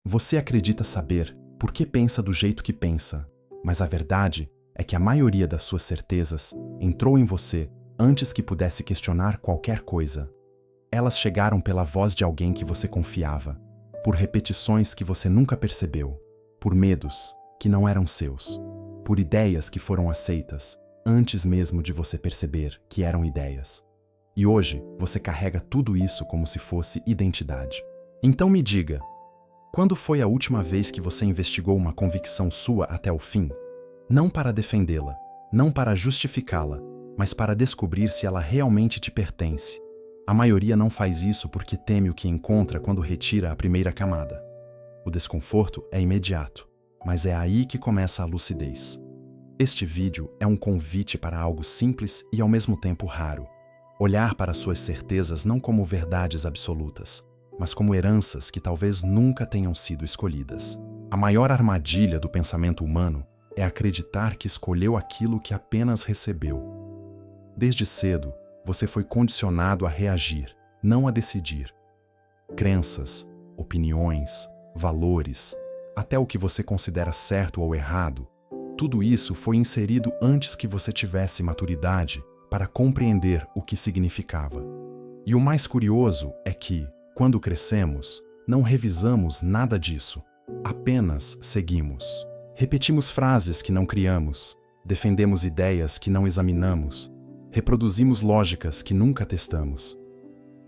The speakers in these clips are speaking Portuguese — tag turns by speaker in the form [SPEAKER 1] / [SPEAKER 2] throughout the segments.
[SPEAKER 1] Você acredita saber por que pensa do jeito que pensa, mas a verdade é que a maioria das suas certezas entrou em você antes que pudesse questionar qualquer coisa. Elas chegaram pela voz de alguém que você confiava, por repetições que você nunca percebeu, por medos que não eram seus, por ideias que foram aceitas antes mesmo de você perceber que eram ideias. E hoje você carrega tudo isso como se fosse identidade. Então me diga, quando foi a última vez que você investigou uma convicção sua até o fim? Não para defendê-la, não para justificá-la, mas para descobrir se ela realmente te pertence. A maioria não faz isso porque teme o que encontra quando retira a primeira camada. O desconforto é imediato, mas é aí que começa a lucidez. Este vídeo é um convite para algo simples e ao mesmo tempo raro. Olhar para suas certezas não como verdades absolutas, mas como heranças que talvez nunca tenham sido escolhidas. A maior armadilha do pensamento humano é acreditar que escolheu aquilo que apenas recebeu. Desde cedo, você foi condicionado a reagir, não a decidir. Crenças, opiniões, valores, até o que você considera certo ou errado, tudo isso foi inserido antes que você tivesse maturidade para compreender o que significava. E o mais curioso é que, quando crescemos, não revisamos nada disso, apenas seguimos. Repetimos frases que não criamos, defendemos ideias que não examinamos, reproduzimos lógicas que nunca testamos.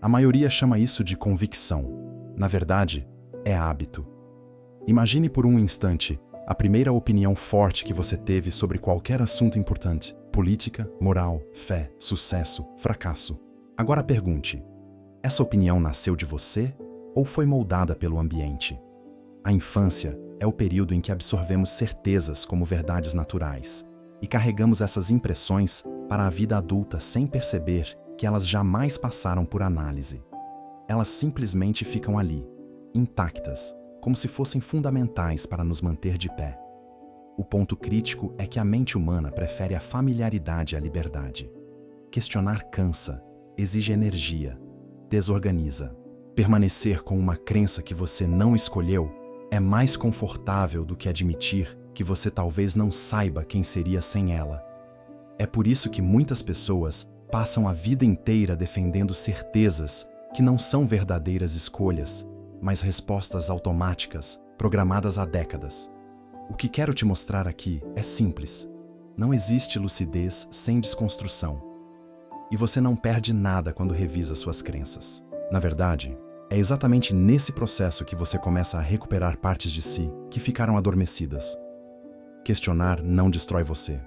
[SPEAKER 1] A maioria chama isso de convicção. Na verdade, é hábito. Imagine por um instante a primeira opinião forte que você teve sobre qualquer assunto importante: política, moral, fé, sucesso, fracasso. Agora pergunte: essa opinião nasceu de você ou foi moldada pelo ambiente? A infância é o período em que absorvemos certezas como verdades naturais e carregamos essas impressões para a vida adulta sem perceber que elas jamais passaram por análise. Elas simplesmente ficam ali, intactas, como se fossem fundamentais para nos manter de pé. O ponto crítico é que a mente humana prefere a familiaridade à liberdade. Questionar cansa, exige energia, desorganiza. Permanecer com uma crença que você não escolheu é mais confortável do que admitir que você talvez não saiba quem seria sem ela. É por isso que muitas pessoas passam a vida inteira defendendo certezas que não são verdadeiras escolhas, mas respostas automáticas, programadas há décadas. O que quero te mostrar aqui é simples. Não existe lucidez sem desconstrução. E você não perde nada quando revisa suas crenças. Na verdade, é exatamente nesse processo que você começa a recuperar partes de si que ficaram adormecidas. Questionar não destrói você.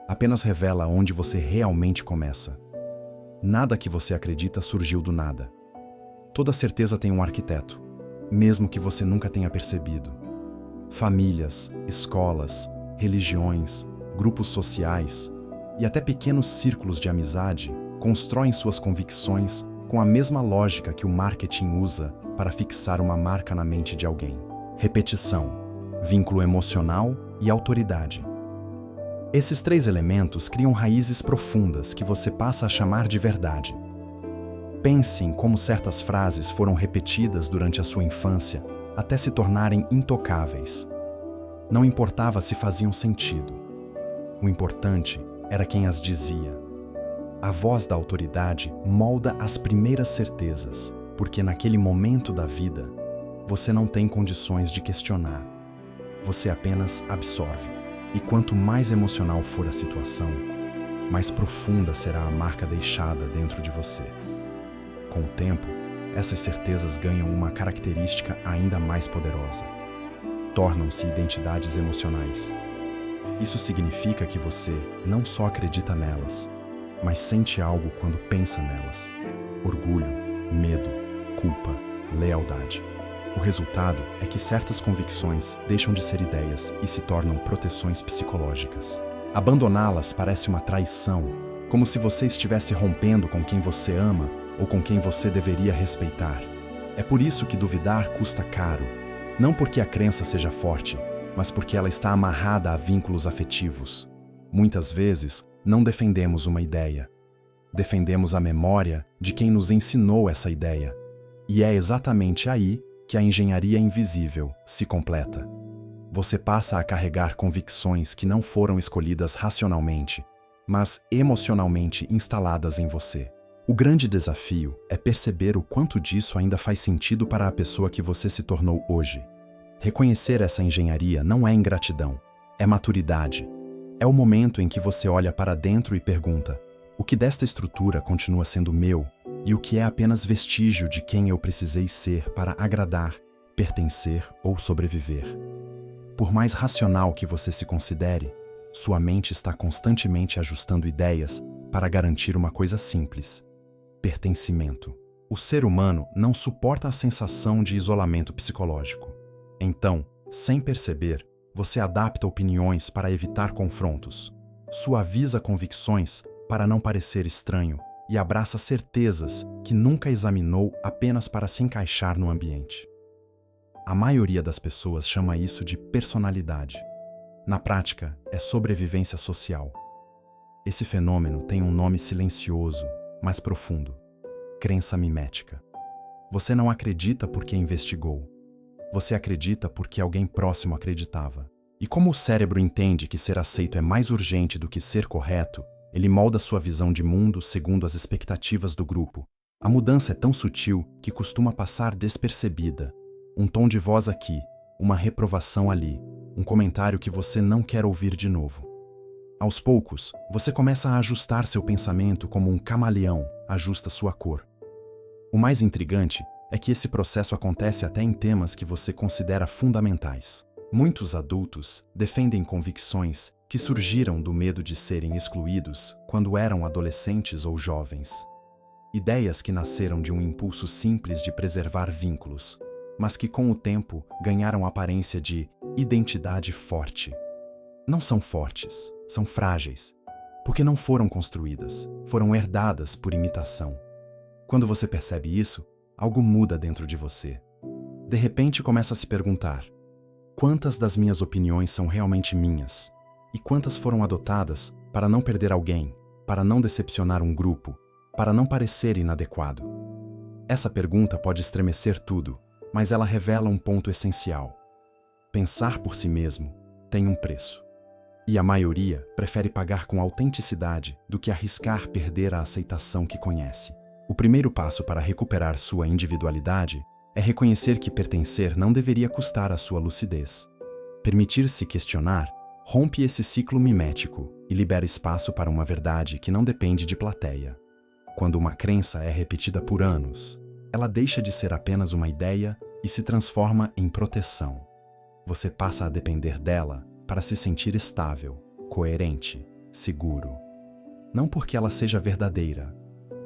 [SPEAKER 1] Apenas revela onde você realmente começa. Nada que você acredita surgiu do nada. Toda certeza tem um arquiteto, mesmo que você nunca tenha percebido. Famílias, escolas, religiões, grupos sociais e até pequenos círculos de amizade constroem suas convicções com a mesma lógica que o marketing usa para fixar uma marca na mente de alguém: repetição, vínculo emocional e autoridade. Esses três elementos criam raízes profundas que você passa a chamar de verdade. Pense em como certas frases foram repetidas durante a sua infância até se tornarem intocáveis. Não importava se faziam sentido. O importante era quem as dizia. A voz da autoridade molda as primeiras certezas, porque naquele momento da vida, você não tem condições de questionar. Você apenas absorve. E quanto mais emocional for a situação, mais profunda será a marca deixada dentro de você. Com o tempo, essas certezas ganham uma característica ainda mais poderosa. Tornam-se identidades emocionais. Isso significa que você não só acredita nelas, mas sente algo quando pensa nelas. Orgulho, medo, culpa, lealdade. O resultado é que certas convicções deixam de ser ideias e se tornam proteções psicológicas. Abandoná-las parece uma traição, como se você estivesse rompendo com quem você ama ou com quem você deveria respeitar. É por isso que duvidar custa caro, não porque a crença seja forte, mas porque ela está amarrada a vínculos afetivos. Muitas vezes, não defendemos uma ideia. Defendemos a memória de quem nos ensinou essa ideia. E é exatamente aí que a engenharia invisível se completa. Você passa a carregar convicções que não foram escolhidas racionalmente, mas emocionalmente instaladas em você. O grande desafio é perceber o quanto disso ainda faz sentido para a pessoa que você se tornou hoje. Reconhecer essa engenharia não é ingratidão, é maturidade. É o momento em que você olha para dentro e pergunta: o que desta estrutura continua sendo meu e o que é apenas vestígio de quem eu precisei ser para agradar, pertencer ou sobreviver? Por mais racional que você se considere, sua mente está constantemente ajustando ideias para garantir uma coisa simples: pertencimento. O ser humano não suporta a sensação de isolamento psicológico. Então, sem perceber, você adapta opiniões para evitar confrontos, suaviza convicções para não parecer estranho e abraça certezas que nunca examinou apenas para se encaixar no ambiente. A maioria das pessoas chama isso de personalidade. Na prática, é sobrevivência social. Esse fenômeno tem um nome silencioso, mas profundo: crença mimética. Você não acredita porque investigou. Você acredita porque alguém próximo acreditava. E como o cérebro entende que ser aceito é mais urgente do que ser correto, ele molda sua visão de mundo segundo as expectativas do grupo. A mudança é tão sutil que costuma passar despercebida. Um tom de voz aqui, uma reprovação ali, um comentário que você não quer ouvir de novo. Aos poucos, você começa a ajustar seu pensamento como um camaleão ajusta sua cor. O mais intrigante é que esse processo acontece até em temas que você considera fundamentais. Muitos adultos defendem convicções que surgiram do medo de serem excluídos quando eram adolescentes ou jovens. Ideias que nasceram de um impulso simples de preservar vínculos, mas que com o tempo ganharam aparência de identidade forte. Não são fortes, são frágeis, porque não foram construídas, foram herdadas por imitação. Quando você percebe isso, algo muda dentro de você. De repente começa a se perguntar: quantas das minhas opiniões são realmente minhas? E quantas foram adotadas para não perder alguém, para não decepcionar um grupo, para não parecer inadequado? Essa pergunta pode estremecer tudo, mas ela revela um ponto essencial. Pensar por si mesmo tem um preço. E a maioria prefere pagar com autenticidade do que arriscar perder a aceitação que conhece. O primeiro passo para recuperar sua individualidade é reconhecer que pertencer não deveria custar a sua lucidez. Permitir-se questionar rompe esse ciclo mimético e libera espaço para uma verdade que não depende de plateia. Quando uma crença é repetida por anos, ela deixa de ser apenas uma ideia e se transforma em proteção. Você passa a depender dela para se sentir estável, coerente, seguro. Não porque ela seja verdadeira,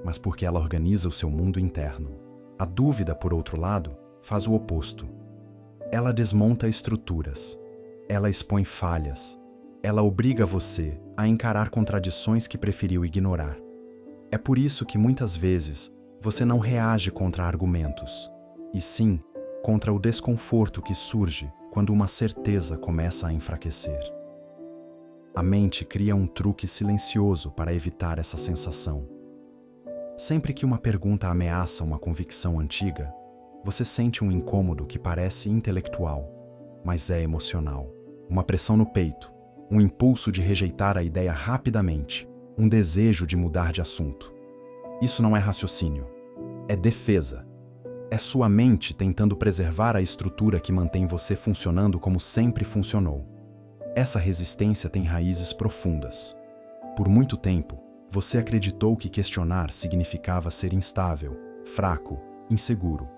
[SPEAKER 1] mas porque ela organiza o seu mundo interno. A dúvida, por outro lado, faz o oposto. Ela desmonta estruturas. Ela expõe falhas. Ela obriga você a encarar contradições que preferiu ignorar. É por isso que muitas vezes você não reage contra argumentos, e sim contra o desconforto que surge quando uma certeza começa a enfraquecer. A mente cria um truque silencioso para evitar essa sensação. Sempre que uma pergunta ameaça uma convicção antiga, você sente um incômodo que parece intelectual, mas é emocional. Uma pressão no peito, um impulso de rejeitar a ideia rapidamente, um desejo de mudar de assunto. Isso não é raciocínio, é defesa. É sua mente tentando preservar a estrutura que mantém você funcionando como sempre funcionou. Essa resistência tem raízes profundas. Por muito tempo, você acreditou que questionar significava ser instável, fraco, inseguro.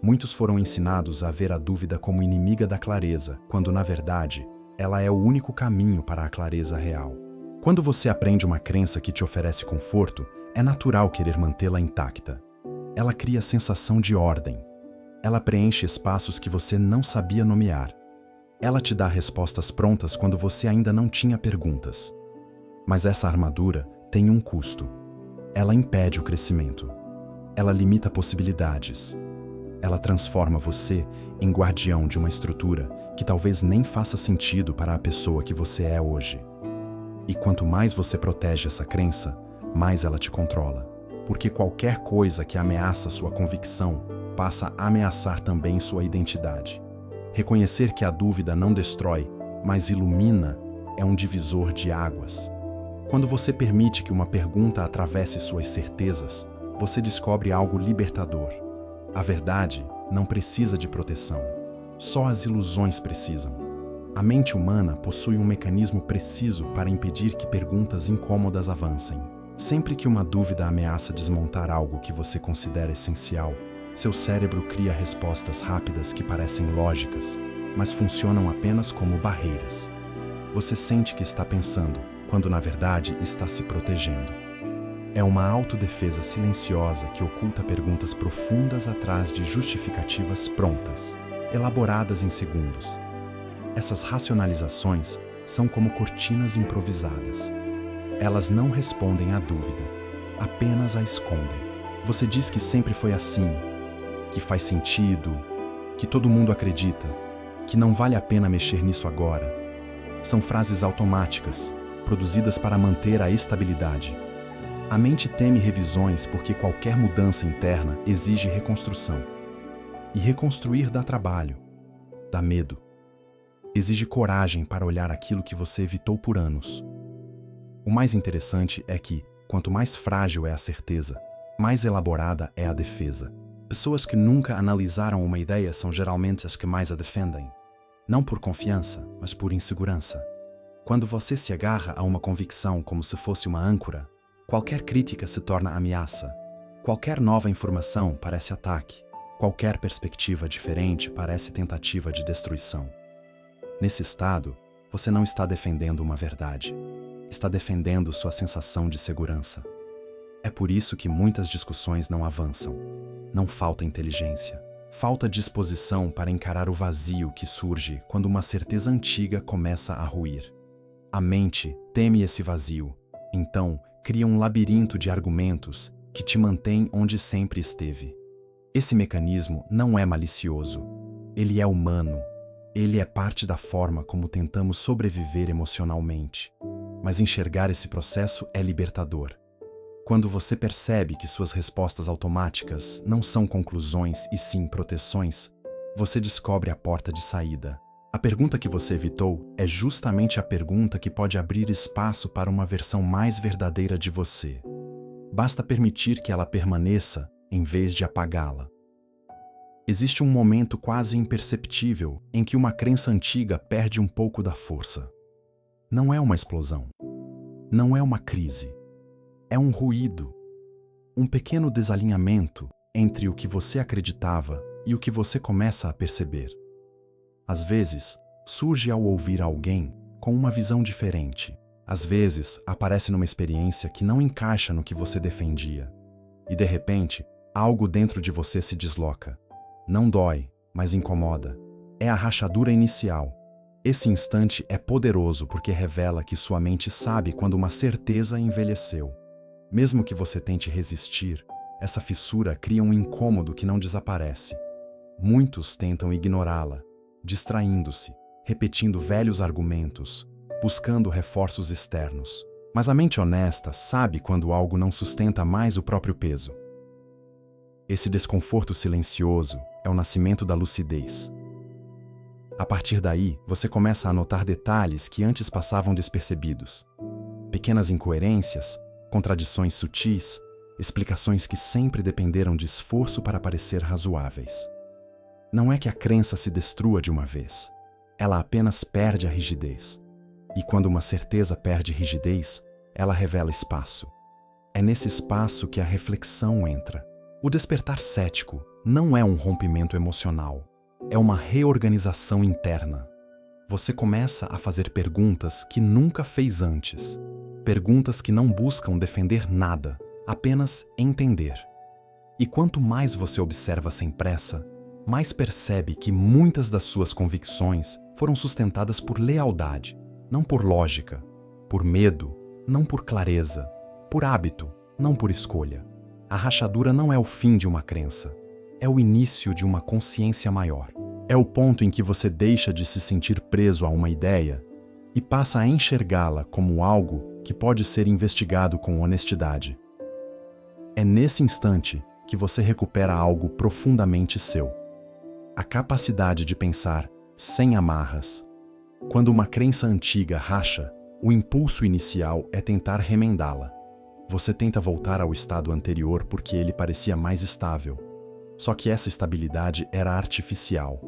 [SPEAKER 1] Muitos foram ensinados a ver a dúvida como inimiga da clareza, quando, na verdade, ela é o único caminho para a clareza real. Quando você aprende uma crença que te oferece conforto, é natural querer mantê-la intacta. Ela cria a sensação de ordem. Ela preenche espaços que você não sabia nomear. Ela te dá respostas prontas quando você ainda não tinha perguntas. Mas essa armadura tem um custo. Ela impede o crescimento. Ela limita possibilidades. Ela transforma você em guardião de uma estrutura que talvez nem faça sentido para a pessoa que você é hoje. E quanto mais você protege essa crença, mais ela te controla. Porque qualquer coisa que ameaça sua convicção passa a ameaçar também sua identidade. Reconhecer que a dúvida não destrói, mas ilumina, é um divisor de águas. Quando você permite que uma pergunta atravesse suas certezas, você descobre algo libertador. A verdade não precisa de proteção. Só as ilusões precisam. A mente humana possui um mecanismo preciso para impedir que perguntas incômodas avancem. Sempre que uma dúvida ameaça desmontar algo que você considera essencial, seu cérebro cria respostas rápidas que parecem lógicas, mas funcionam apenas como barreiras. Você sente que está pensando, quando na verdade está se protegendo. É uma autodefesa silenciosa que oculta perguntas profundas atrás de justificativas prontas, elaboradas em segundos. Essas racionalizações são como cortinas improvisadas. Elas não respondem à dúvida, apenas a escondem. Você diz que sempre foi assim, que faz sentido, que todo mundo acredita, que não vale a pena mexer nisso agora. São frases automáticas, produzidas para manter a estabilidade. A mente teme revisões porque qualquer mudança interna exige reconstrução. E reconstruir dá trabalho, dá medo. Exige coragem para olhar aquilo que você evitou por anos. O mais interessante é que, quanto mais frágil é a certeza, mais elaborada é a defesa. Pessoas que nunca analisaram uma ideia são geralmente as que mais a defendem. Não por confiança, mas por insegurança. Quando você se agarra a uma convicção como se fosse uma âncora, qualquer crítica se torna ameaça. Qualquer nova informação parece ataque. Qualquer perspectiva diferente parece tentativa de destruição. Nesse estado, você não está defendendo uma verdade. Está defendendo sua sensação de segurança. É por isso que muitas discussões não avançam. Não falta inteligência. Falta disposição para encarar o vazio que surge quando uma certeza antiga começa a ruir. A mente teme esse vazio, então cria um labirinto de argumentos que te mantém onde sempre esteve. Esse mecanismo não é malicioso. Ele é humano. Ele é parte da forma como tentamos sobreviver emocionalmente. Mas enxergar esse processo é libertador. Quando você percebe que suas respostas automáticas não são conclusões e sim proteções, você descobre a porta de saída. A pergunta que você evitou é justamente a pergunta que pode abrir espaço para uma versão mais verdadeira de você. Basta permitir que ela permaneça em vez de apagá-la. Existe um momento quase imperceptível em que uma crença antiga perde um pouco da força. Não é uma explosão. Não é uma crise. É um ruído. Um pequeno desalinhamento entre o que você acreditava e o que você começa a perceber. Às vezes, surge ao ouvir alguém com uma visão diferente. Às vezes, aparece numa experiência que não encaixa no que você defendia. E de repente, algo dentro de você se desloca. Não dói, mas incomoda. É a rachadura inicial. Esse instante é poderoso porque revela que sua mente sabe quando uma certeza envelheceu. Mesmo que você tente resistir, essa fissura cria um incômodo que não desaparece. Muitos tentam ignorá-la, distraindo-se, repetindo velhos argumentos, buscando reforços externos. Mas a mente honesta sabe quando algo não sustenta mais o próprio peso. Esse desconforto silencioso é o nascimento da lucidez. A partir daí, você começa a notar detalhes que antes passavam despercebidos. Pequenas incoerências, contradições sutis, explicações que sempre dependeram de esforço para parecer razoáveis. Não é que a crença se destrua de uma vez. Ela apenas perde a rigidez. E quando uma certeza perde rigidez, ela revela espaço. É nesse espaço que a reflexão entra. O despertar cético não é um rompimento emocional. É uma reorganização interna. Você começa a fazer perguntas que nunca fez antes. Perguntas que não buscam defender nada, apenas entender. E quanto mais você observa sem pressa, mais percebe que muitas das suas convicções foram sustentadas por lealdade, não por lógica, por medo, não por clareza, por hábito, não por escolha. A rachadura não é o fim de uma crença, é o início de uma consciência maior. É o ponto em que você deixa de se sentir preso a uma ideia e passa a enxergá-la como algo que pode ser investigado com honestidade. É nesse instante que você recupera algo profundamente seu. A capacidade de pensar sem amarras. Quando uma crença antiga racha, o impulso inicial é tentar remendá-la. Você tenta voltar ao estado anterior porque ele parecia mais estável. Só que essa estabilidade era artificial.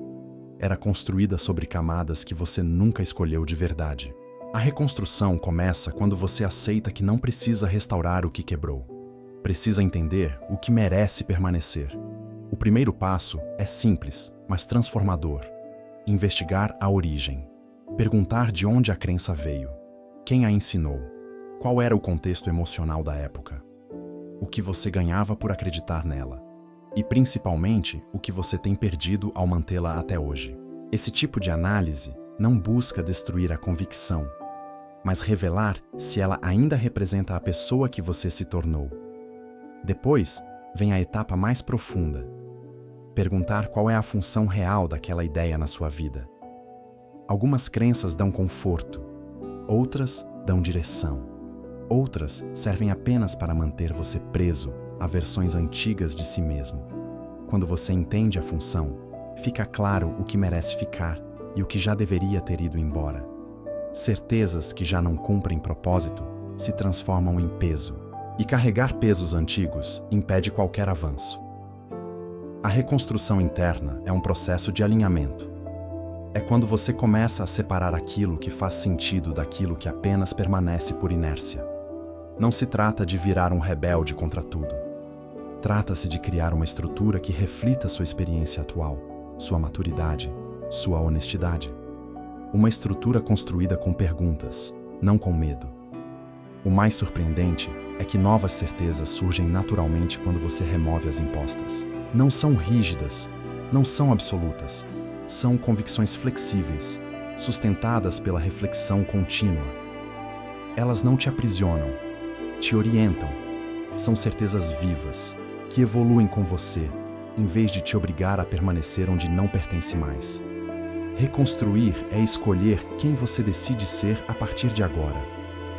[SPEAKER 1] Era construída sobre camadas que você nunca escolheu de verdade. A reconstrução começa quando você aceita que não precisa restaurar o que quebrou. Precisa entender o que merece permanecer. O primeiro passo é simples, mas transformador. Investigar a origem. Perguntar de onde a crença veio. Quem a ensinou? Qual era o contexto emocional da época? O que você ganhava por acreditar nela? E, principalmente, o que você tem perdido ao mantê-la até hoje. Esse tipo de análise não busca destruir a convicção, mas revelar se ela ainda representa a pessoa que você se tornou. Depois, vem a etapa mais profunda. Perguntar qual é a função real daquela ideia na sua vida. Algumas crenças dão conforto, outras dão direção. Outras servem apenas para manter você preso a versões antigas de si mesmo. Quando você entende a função, fica claro o que merece ficar e o que já deveria ter ido embora. Certezas que já não cumprem propósito se transformam em peso, e carregar pesos antigos impede qualquer avanço. A reconstrução interna é um processo de alinhamento. É quando você começa a separar aquilo que faz sentido daquilo que apenas permanece por inércia. Não se trata de virar um rebelde contra tudo. Trata-se de criar uma estrutura que reflita sua experiência atual, sua maturidade, sua honestidade. Uma estrutura construída com perguntas, não com medo. O mais surpreendente é que novas certezas surgem naturalmente quando você remove as impostas. Não são rígidas, não são absolutas. São convicções flexíveis, sustentadas pela reflexão contínua. Elas não te aprisionam, te orientam. São certezas vivas, que evoluem com você, em vez de te obrigar a permanecer onde não pertence mais. Reconstruir é escolher quem você decide ser a partir de agora.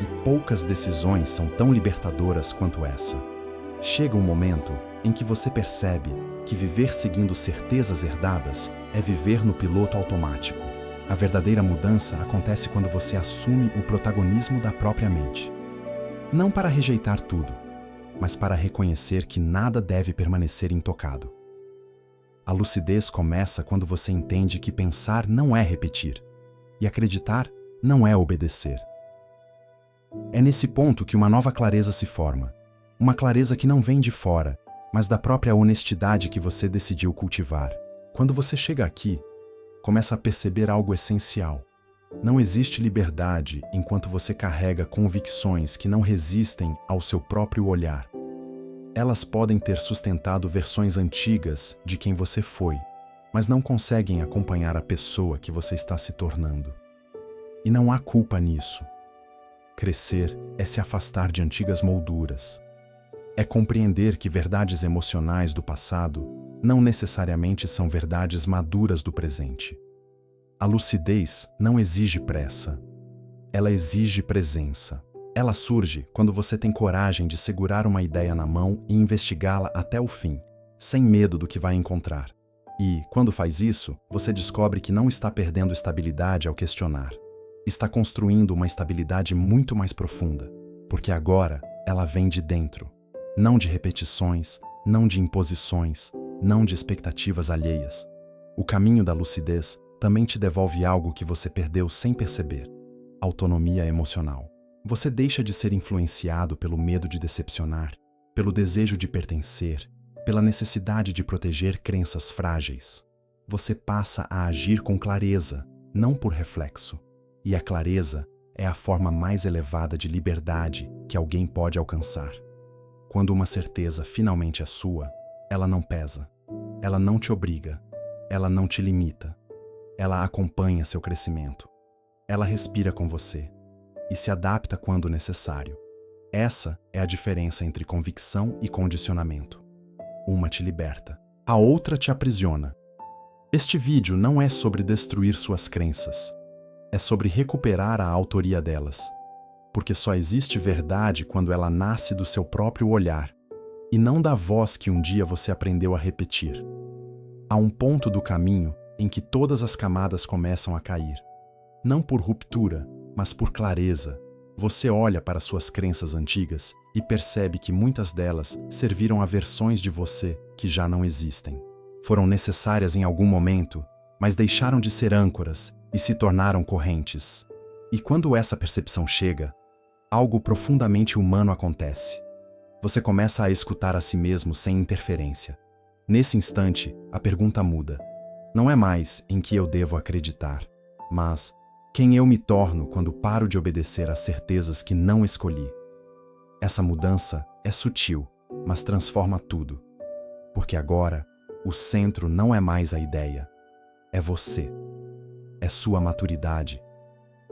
[SPEAKER 1] E poucas decisões são tão libertadoras quanto essa. Chega um momento em que você percebe que viver seguindo certezas herdadas é viver no piloto automático. A verdadeira mudança acontece quando você assume o protagonismo da própria mente. Não para rejeitar tudo, mas para reconhecer que nada deve permanecer intocado. A lucidez começa quando você entende que pensar não é repetir, e acreditar não é obedecer. É nesse ponto que uma nova clareza se forma. Uma clareza que não vem de fora, mas da própria honestidade que você decidiu cultivar. Quando você chega aqui, começa a perceber algo essencial. Não existe liberdade enquanto você carrega convicções que não resistem ao seu próprio olhar. Elas podem ter sustentado versões antigas de quem você foi, mas não conseguem acompanhar a pessoa que você está se tornando. E não há culpa nisso. Crescer é se afastar de antigas molduras. É compreender que verdades emocionais do passado não necessariamente são verdades maduras do presente. A lucidez não exige pressa. Ela exige presença. Ela surge quando você tem coragem de segurar uma ideia na mão e investigá-la até o fim, sem medo do que vai encontrar. E, quando faz isso, você descobre que não está perdendo estabilidade ao questionar. Está construindo uma estabilidade muito mais profunda, porque agora ela vem de dentro. Não de repetições, não de imposições, não de expectativas alheias. O caminho da lucidez também te devolve algo que você perdeu sem perceber: autonomia emocional. Você deixa de ser influenciado pelo medo de decepcionar, pelo desejo de pertencer, pela necessidade de proteger crenças frágeis. Você passa a agir com clareza, não por reflexo. E a clareza é a forma mais elevada de liberdade que alguém pode alcançar. Quando uma certeza finalmente é sua, ela não pesa, ela não te obriga, ela não te limita. Ela acompanha seu crescimento. Ela respira com você e se adapta quando necessário. Essa é a diferença entre convicção e condicionamento. Uma te liberta, a outra te aprisiona. Este vídeo não é sobre destruir suas crenças. É sobre recuperar a autoria delas. Porque só existe verdade quando ela nasce do seu próprio olhar. e não da voz que um dia você aprendeu a repetir. Há um ponto do caminho em que todas as camadas começam a cair. Não por ruptura, mas por clareza. Você olha para suas crenças antigas e percebe que muitas delas serviram a versões de você que já não existem. Foram necessárias em algum momento, mas deixaram de ser âncoras e se tornaram correntes. E quando essa percepção chega, algo profundamente humano acontece. Você começa a escutar a si mesmo sem interferência. Nesse instante, a pergunta muda. Não é mais em que eu devo acreditar, mas quem eu me torno quando paro de obedecer às certezas que não escolhi. Essa mudança é sutil, mas transforma tudo. Porque agora, o centro não é mais a ideia. É você. É sua maturidade.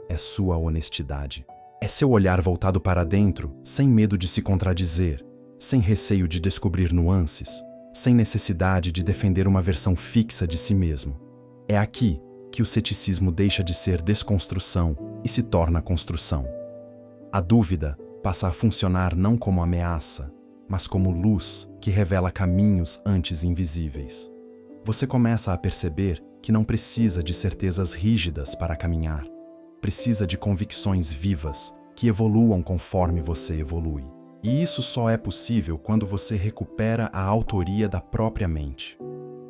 [SPEAKER 1] É sua honestidade. É seu olhar voltado para dentro, sem medo de se contradizer, sem receio de descobrir nuances, sem necessidade de defender uma versão fixa de si mesmo. É aqui que o ceticismo deixa de ser desconstrução e se torna construção. A dúvida passa a funcionar não como ameaça, mas como luz que revela caminhos antes invisíveis. Você começa a perceber que não precisa de certezas rígidas para caminhar. Precisa de convicções vivas que evoluam conforme você evolui. E isso só é possível quando você recupera a autoria da própria mente.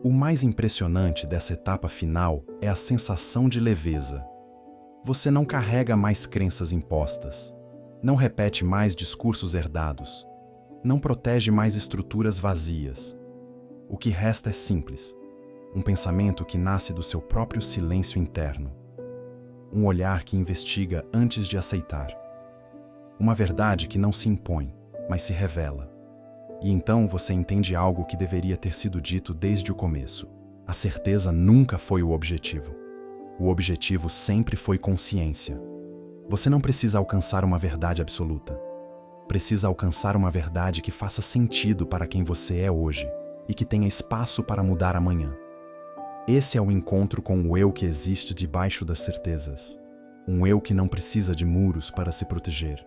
[SPEAKER 1] O mais impressionante dessa etapa final é a sensação de leveza. Você não carrega mais crenças impostas, não repete mais discursos herdados, não protege mais estruturas vazias. O que resta é simples, um pensamento que nasce do seu próprio silêncio interno, um olhar que investiga antes de aceitar, uma verdade que não se impõe, mas se revela. E então você entende algo que deveria ter sido dito desde o começo. A certeza nunca foi o objetivo. O objetivo sempre foi consciência. Você não precisa alcançar uma verdade absoluta. Precisa alcançar uma verdade que faça sentido para quem você é hoje e que tenha espaço para mudar amanhã. Esse é o encontro com o eu que existe debaixo das certezas. Um eu que não precisa de muros para se proteger,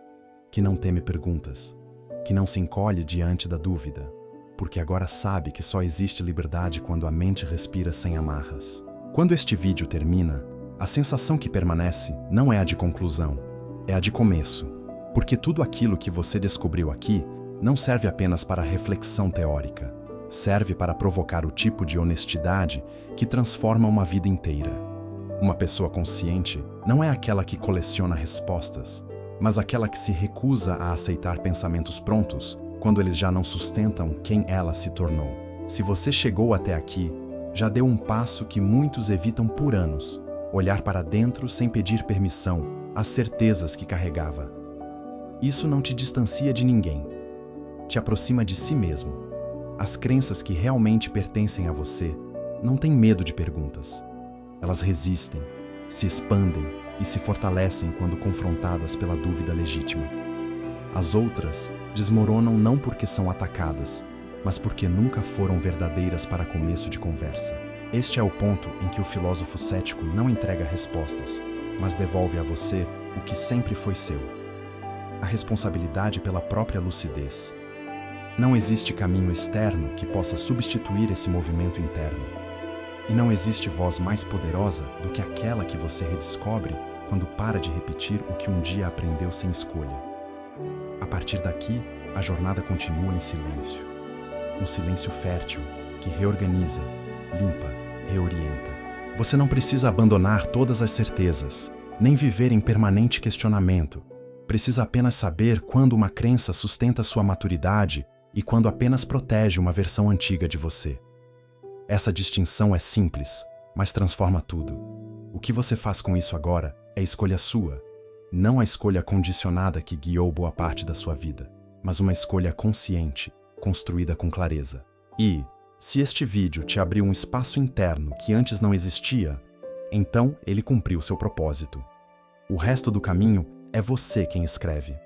[SPEAKER 1] que não teme perguntas, que não se encolhe diante da dúvida, porque agora sabe que só existe liberdade quando a mente respira sem amarras. Quando este vídeo termina, a sensação que permanece não é a de conclusão, é a de começo, porque tudo aquilo que você descobriu aqui não serve apenas para reflexão teórica, serve para provocar o tipo de honestidade que transforma uma vida inteira. Uma pessoa consciente não é aquela que coleciona respostas, mas aquela que se recusa a aceitar pensamentos prontos quando eles já não sustentam quem ela se tornou. Se você chegou até aqui, já deu um passo que muitos evitam por anos: olhar para dentro sem pedir permissão às certezas que carregava. Isso não te distancia de ninguém, te aproxima de si mesmo. As crenças que realmente pertencem a você não têm medo de perguntas. Elas resistem, se expandem e se fortalecem quando confrontadas pela dúvida legítima. As outras desmoronam não porque são atacadas, mas porque nunca foram verdadeiras para começo de conversa. Este é o ponto em que o filósofo cético não entrega respostas, mas devolve a você o que sempre foi seu: a responsabilidade pela própria lucidez. Não existe caminho externo que possa substituir esse movimento interno. E não existe voz mais poderosa do que aquela que você redescobre quando para de repetir o que um dia aprendeu sem escolha. A partir daqui, a jornada continua em silêncio. Um silêncio fértil que reorganiza, limpa, reorienta. Você não precisa abandonar todas as certezas, nem viver em permanente questionamento. Precisa apenas saber quando uma crença sustenta sua maturidade e quando apenas protege uma versão antiga de você. Essa distinção é simples, mas transforma tudo. O que você faz com isso agora é escolha sua, não a escolha condicionada que guiou boa parte da sua vida, mas uma escolha consciente, construída com clareza. E, se este vídeo te abriu um espaço interno que antes não existia, então ele cumpriu seu propósito. O resto do caminho é você quem escreve.